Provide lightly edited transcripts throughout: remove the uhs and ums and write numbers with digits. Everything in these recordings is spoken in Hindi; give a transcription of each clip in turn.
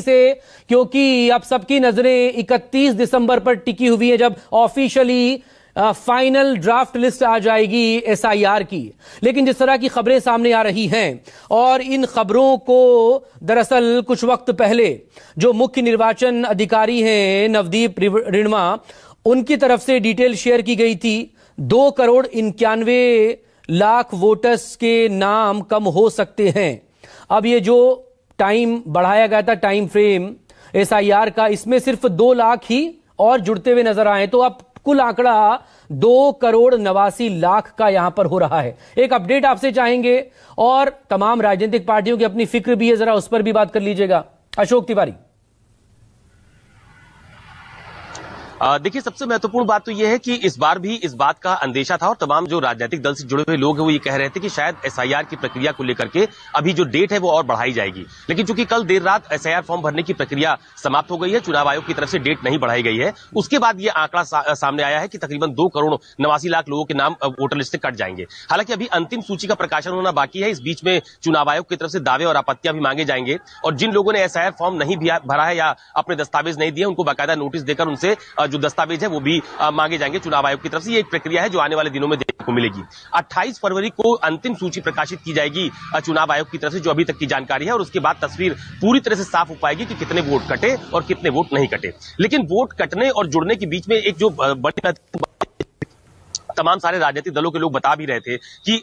से, क्योंकि अब सबकी नजरें 31 दिसंबर पर टिकी हुई है जब ऑफिशियली फाइनल ड्राफ्ट लिस्ट आ जाएगी एसआईआर की। लेकिन जिस तरह की खबरें सामने आ रही हैं और इन खबरों को दरअसल कुछ वक्त पहले जो मुख्य निर्वाचन अधिकारी हैं नवदीप रिणवा, उनकी तरफ से डिटेल शेयर की गई थी। 2,91,00,000 वोटर्स के नाम कम हो सकते हैं। अब ये जो टाइम बढ़ाया गया था, टाइम फ्रेम एसआईआर का, इसमें सिर्फ 2 लाख ही और जुड़ते हुए नजर आए, तो अब कुल आंकड़ा 2,89,00,000 का यहां पर हो रहा है। एक अपडेट आपसे चाहेंगे और तमाम राजनीतिक पार्टियों की अपनी फिक्र भी है, जरा उस पर भी बात कर लीजिएगा। अशोक तिवारी। देखिए, सबसे महत्वपूर्ण बात तो यह है कि इस बार भी इस बात का अंदेशा था और तमाम जो राजनीतिक दल से जुड़े हुए लोग हैं वो ये कह रहे थे कि शायद एसआईआर की प्रक्रिया को लेकर के अभी जो डेट है वो और बढ़ाई जाएगी। लेकिन चूंकि कल देर रात एसआईआर फॉर्म भरने की प्रक्रिया समाप्त हो गई है, चुनाव आयोग की तरफ से डेट नहीं बढ़ाई गई है, उसके बाद ये आंकड़ा सामने आया है कि तकरीबन 2,89,00,000 लोगों के नाम वोटर लिस्ट से कट जाएंगे। हालांकि अभी अंतिम सूची का प्रकाशन होना बाकी है। इस बीच में चुनाव आयोग की तरफ से दावे और आपत्तियां भी मांगे जाएंगे और जिन लोगों ने एसआईआर फॉर्म नहीं भरा है या अपने दस्तावेज नहीं दिए, उनको बाकायदा नोटिस देकर उनसे जो दस्तावेज है वो भी मांगे जाएंगे चुनाव आयोग की तरफ से। ये एक प्रक्रिया है जो आने वाले दिनों में देखने को मिलेगी। 28 फरवरी को अंतिम सूची प्रकाशित की जाएगी चुनाव आयोग की तरफ से, जो अभी तक की जानकारी है, और उसके बाद तस्वीर पूरी तरह से साफ हो पाएगी कि कितने वोट कटे और कितने वोट नहीं कटे। लेकिन वोट कटने और जुड़ने के बीच में एक जो बड़ी तमाम सारे राजनीतिक दलों के लोग बता भी रहे थे कि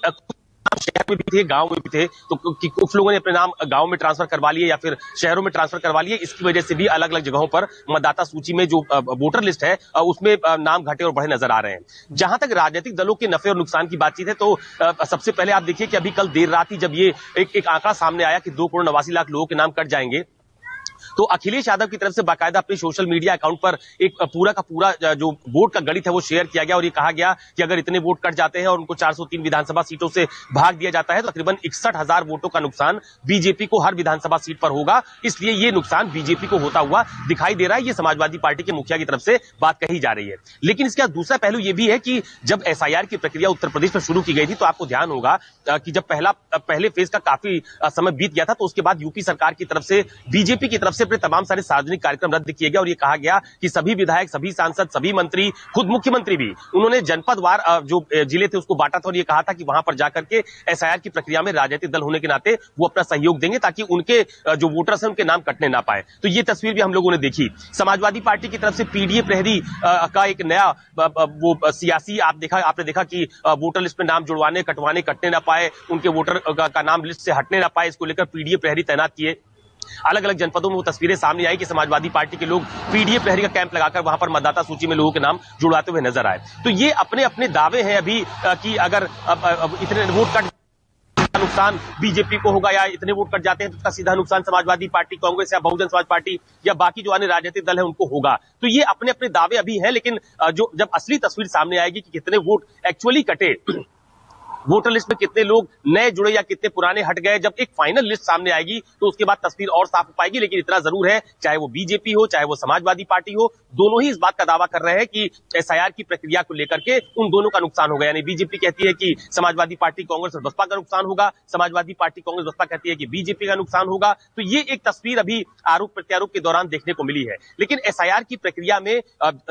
शहर में भी थे, गांव में भी थे, तो कुछ लोगों ने अपने नाम गांव में ट्रांसफर करवा लिए या फिर शहरों में ट्रांसफर करवा लिए। इसकी वजह से भी अलग अलग जगहों पर मतदाता सूची में जो वोटर लिस्ट है उसमें नाम घटे और बढ़े नजर आ रहे हैं। जहां तक राजनीतिक दलों के नफे और नुकसान की बातचीत है, तो सबसे पहले आप देखिए कि अभी कल देर रात ही जब ये एक आंकड़ा सामने आया कि 2,89,00,000 लोगों के नाम कट जाएंगे, तो अखिलेश यादव की तरफ से बाकायदा अपने सोशल मीडिया अकाउंट पर एक पूरा का पूरा जो वोट का गणित है वो शेयर किया गया और ये कहा गया कि अगर इतने वोट कट जाते हैं और उनको 403 विधानसभा सीटों से भाग दिया जाता है तो तकरीबन 61,000 वोटों का नुकसान बीजेपी को हर विधानसभा सीट पर होगा। इसलिए ये नुकसान बीजेपी को होता हुआ दिखाई दे रहा है। ये समाजवादी पार्टी के मुखिया की तरफ से बात कही जा रही है। लेकिन इसका दूसरा पहलू यह भी है कि जब एसआईआर की प्रक्रिया उत्तर प्रदेश में शुरू की गई थी, तो आपको ध्यान होगा कि जब पहले फेज का काफी समय बीत गया था, तो उसके बाद यूपी सरकार की तरफ से, बीजेपी की तरफ से अपने तमाम सारे सार्वजनिक कार्यक्रम रद्द किए गए और ये कहा गया कि सभी विधायक, सभी सांसद, सभी मंत्री, खुद मुख्यमंत्री भी, उन्होंने जनपदवार जो जिले थे उसको बांटा था और ये कहा था कि वहां पर जाकर के एसआईआर की प्रक्रिया में राजनीतिक दल होने के नाते वो अपना सहयोग देंगे ताकि उनके जो वोटर्स हैं उनके नाम कटने ना पाए। तो ये तस्वीर भी हम लोगों ने देखी। समाजवादी पार्टी की तरफ से पीडीए प्रहरी का एक नया वो सियासी आपने देखा कि वोटर लिस्ट में नाम जुड़वाने, कटवाने, कटने ना पाए, उनके वोटर का नाम लिस्ट से हटने ना पाए, इसको लेकर पीडीए प्रहरी तैनात किए। अलग अलग जनपदों में वो तस्वीरें सामने आई कि समाजवादी पार्टी के लोग पीडीए प्रहरी का कैंप लगाकर वहां पर मतदाता सूची में लोगों के नाम जुड़वाते हुए नजर आए। तो ये अपने अपने दावे हैं अभी कि अगर इतने वोट कट नुकसान बीजेपी को होगा या इतने वोट कट जाते हैं तो इसका सीधा नुकसान समाजवादी पार्टी, कांग्रेस या बहुजन समाज पार्टी या बाकी जो अन्य राजनीतिक दल है उनको होगा। तो ये अपने अपने दावे अभी हैं, लेकिन जो जब असली तस्वीर सामने आएगी कि कितने वोट एक्चुअली कटे, वोटर लिस्ट में कितने लोग नए जुड़े या कितने पुराने हट गए, जब एक फाइनल लिस्ट सामने आएगी तो उसके बाद तस्वीर और साफ हो पाएगी। लेकिन इतना जरूर है, चाहे वो बीजेपी हो चाहे वो समाजवादी पार्टी हो, दोनों ही इस बात का दावा कर रहे हैं कि एसआईआर की प्रक्रिया को लेकर के उन दोनों का नुकसान होगा। यानी बीजेपी कहती है कि समाजवादी पार्टी, कांग्रेस और बसपा का नुकसान होगा, समाजवादी पार्टी, कांग्रेस, बसपा कहती है कि बीजेपी का नुकसान होगा। तो ये एक तस्वीर अभी आरोप प्रत्यारोप के दौरान देखने को मिली है। लेकिन एसआईआर की प्रक्रिया में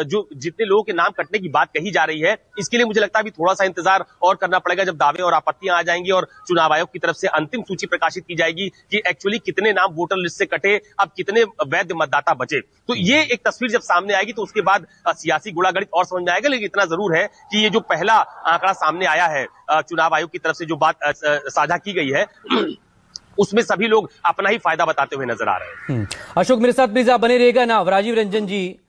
जो जितने लोगों के नाम कटने की बात कही जा रही है, इसके लिए मुझे लगता है अभी थोड़ा सा इंतजार और करना पड़ेगा, जब दावे और आपत्तियां जाएंगी और चुनाव आयोग की तरफ से अंतिम सूची प्रकाशित की जाएगी कि एक्चुअली कितने नाम वोटर लिस्ट से कटे, अब कितने वैध मतदाता बचे। तो ये एक तस्वीर जब सामने आएगी तो उसके बाद सियासी गुणागणित और समझ में आएगा। लेकिन इतना जरूर है कि ये जो पहला आंकड़ा सामने आया है चुनाव आयोग की तरफ से, जो बात साझा की गई है, उसमें सभी लोग अपना ही फायदा बताते हुए नजर आ रहे हैं। अशोक, मेरे साथ प्लीज आप बने रहिएगा ना। राजीव रंजन जी,